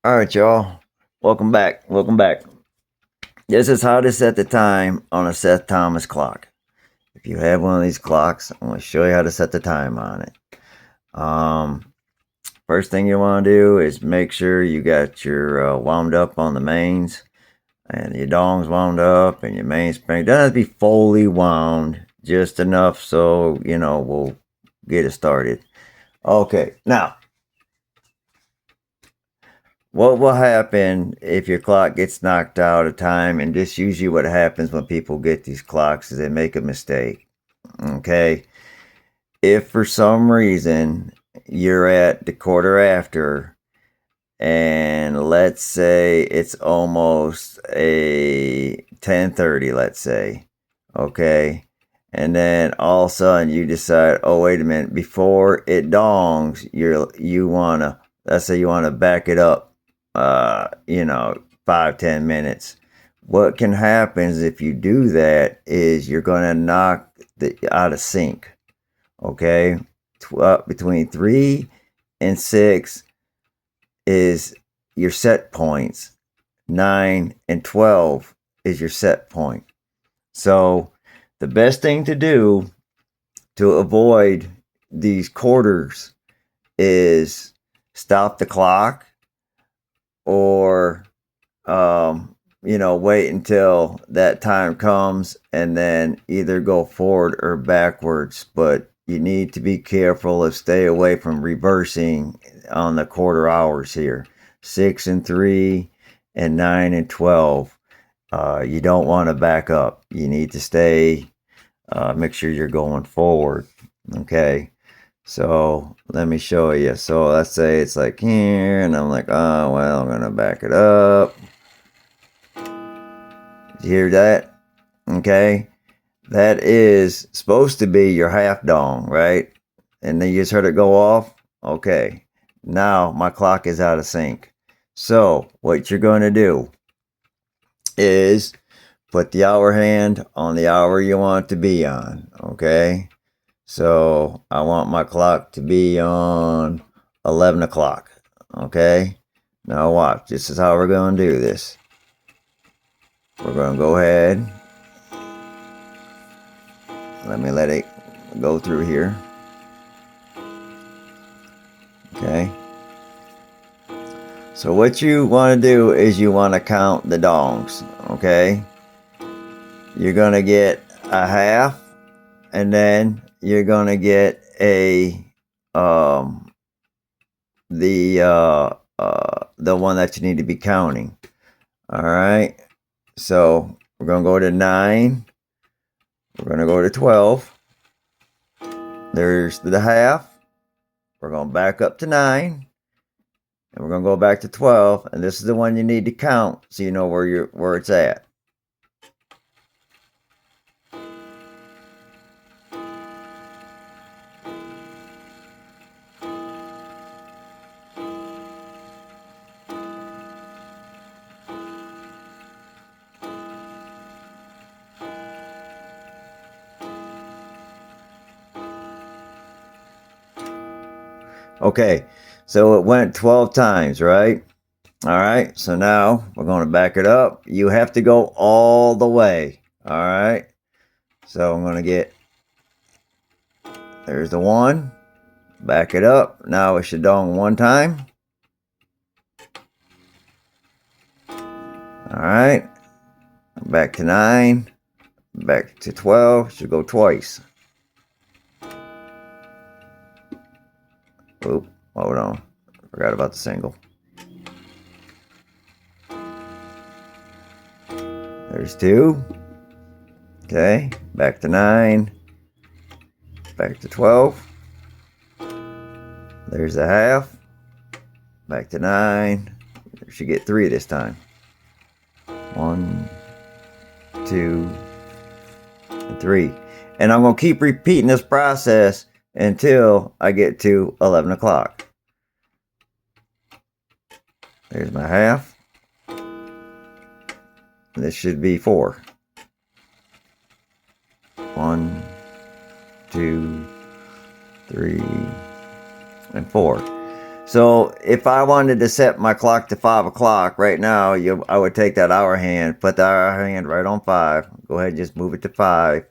All right, y'all. Welcome back. Welcome back. This is how to set the time on a Seth Thomas clock. If you have one of these clocks, I'm going to show you how to set the time on it. Um, First thing you want to do is make sure you got your wound up on the mains and your dongs wound up and your mainspring. Doesn't have to be fully wound, just enough so we'll get it started. Okay, now what will happen if your clock gets knocked out of time? And this usually what happens when people get these clocks is they make a mistake. Okay. If for some reason you're at the quarter after and let's say it's almost a 10:30, let's say. Okay. And then all of a sudden you decide, oh wait a minute, before it dongs, you wanna, let's say you wanna back it up 5-10 minutes. What can happen is if you do that is you're gonna knock the out of sync. Okay. Between 3 and 6 is your set points. 9 and 12 is your set point. So the best thing to do to avoid these quarters is stop the clock or wait until that time comes and then either go forward or backwards. But you need to be careful of stay away from reversing on the quarter hours here. 6 and 3 and 9 and 12. You don't want to back up. You need to stay, make sure you're going forward. Okay. So let me show you. So let's say it's like here, and I'm like, oh, well, I'm going to back it up. You hear that? Okay. That is supposed to be your half dong, right? And then you just heard it go off. Okay. Now my clock is out of sync. So what you're going to do is put the hour hand on the hour you want it to be on. Okay. So I want my clock to be on 11 o'clock. Okay. Now watch. This is how we're going to do this. We're going to go ahead. Let it go through here. Okay. So what you want to do is you want to count the dongs. Okay. You're going to get a half, and then you're going to get the one that you need to be counting. All right. So we're going to go to 9. We're going to go to 12. There's the half. We're going to back up to 9. And we're going to go back to 12. And this is the one you need to count so you know where it's at. Okay, so it went 12 times, right? All right, so now we're going to back it up. You have to go all the way. All right, so I'm going to get, there's the 1. Back it up. Now it should dong 1 time. All right, back to 9. Back to 12. Should go twice. Oop, hold on. Forgot about the single. There's 2. Okay, back to 9. Back to 12. There's a half. Back to 9. You should get 3 this time. 1, 2, and 3. And I'm going to keep repeating this process until I get to 11 o'clock. There's my half. This should be 4. 1, 2, 3, and 4. So if I wanted to set my clock to 5 o'clock right now, I would take that hour hand, put the hour hand right on 5. Go ahead and just move it to 5.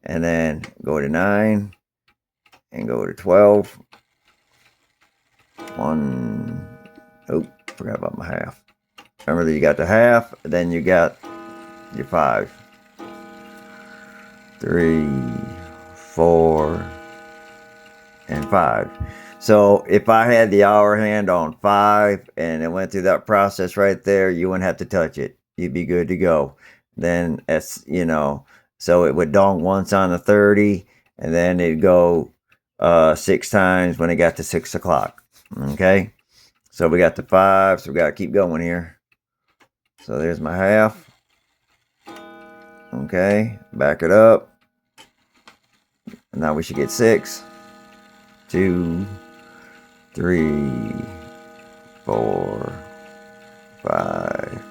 And then go to 9 and go to 12. 1. Oh, forgot about my half. Remember that you got the half, then you got your 5. 3, 4, and 5. So if I had the hour hand on 5 and it went through that process right there, you wouldn't have to touch it. You'd be good to go. Then so it would dong once on the 30, and then it'd go 6 times when it got to 6 o'clock. Okay, so we got the 5, so we got to keep going here. So there's my half. Okay, back it up. And now we should get 6. 2, 3, 4, 5,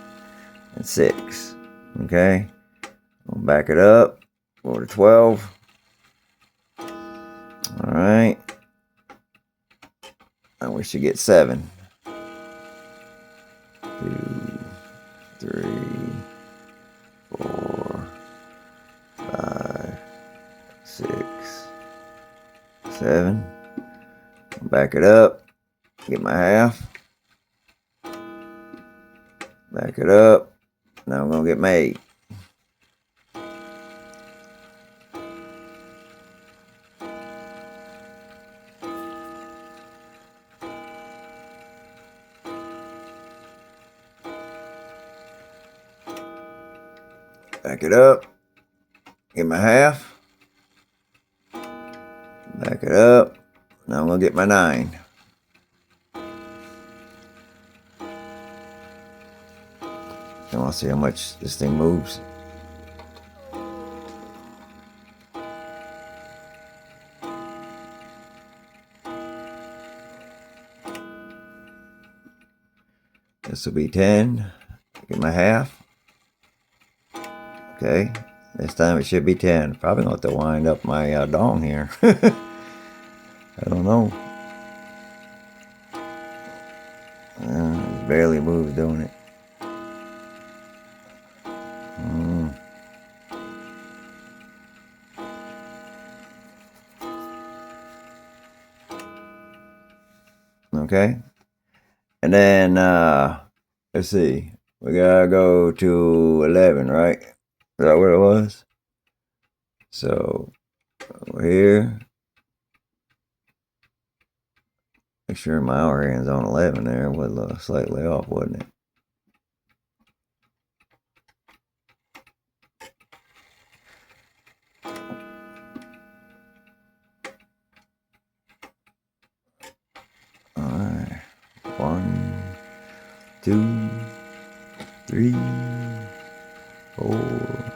and 6. Okay, we'll back it up. Go to 12. All right, and we should get 7. 2, 3, 4, 5, 6, 7. Back it up. Get my half. Back it up. Now I'm going to get my 8. Back it up. Get my half. Back it up. Now I'm going to get my 9. I want to see how much this thing moves. This will be 10. Get my half. Okay. This time it should be 10. Probably going to have to wind up my dong here. I don't know. It barely moves, don't it? Okay. And then, let's see. We gotta go to 11, right? Is that what it was? So, over here. Make sure my hour hand's on 11 there. It was slightly off, wasn't it? Alright. 1, 2, 3, 4,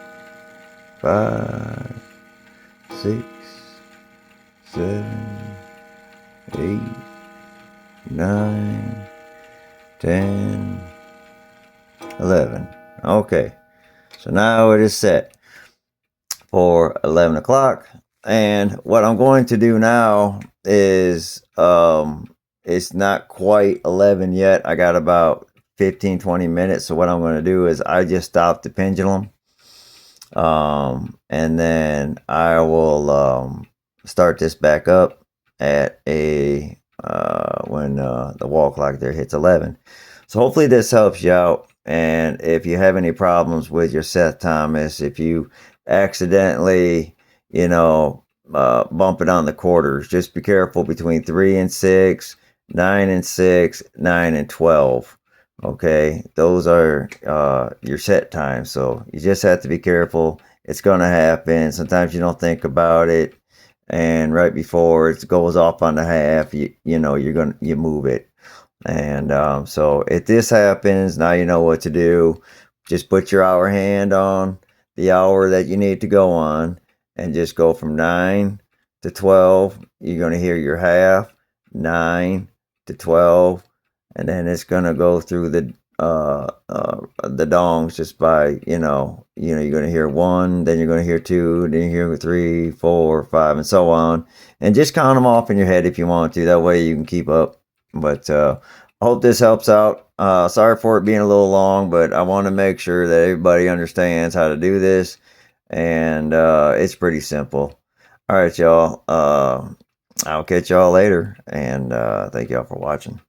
5, 6, 7, 8, 9, 10, 11. Okay. So now it is set for 11 o'clock. And what I'm going to do now is, it's not quite 11 yet. I got about 15, 20 minutes. So what I'm going to do is I just stop the pendulum. And then I will start this back up at when the wall clock there hits 11. So hopefully this helps you out. And if you have any problems with your Seth Thomas, if you accidentally, bump it on the quarters, just be careful between 3 and 6, 9 and 6, 9 and 12. Okay, those are your set times. So you just have to be careful. It's going to happen. Sometimes you don't think about it, and right before it goes off on the half, you move it. And so if this happens, now you know what to do. Just put your hour hand on the hour that you need to go on, and just go from 9 to 12. You're going to hear your half. 9 to 12, and then it's going to go through the dongs just by you're going to hear 1, then you're going to hear 2, then you hear 3, 4, 5, and so on, and just count them off in your head if you want to. That way you can keep up. But I hope this helps out. Sorry for it being a little long, but I want to make sure that everybody understands how to do this, and it's pretty simple. All right, y'all. I'll catch y'all later, and thank y'all for watching.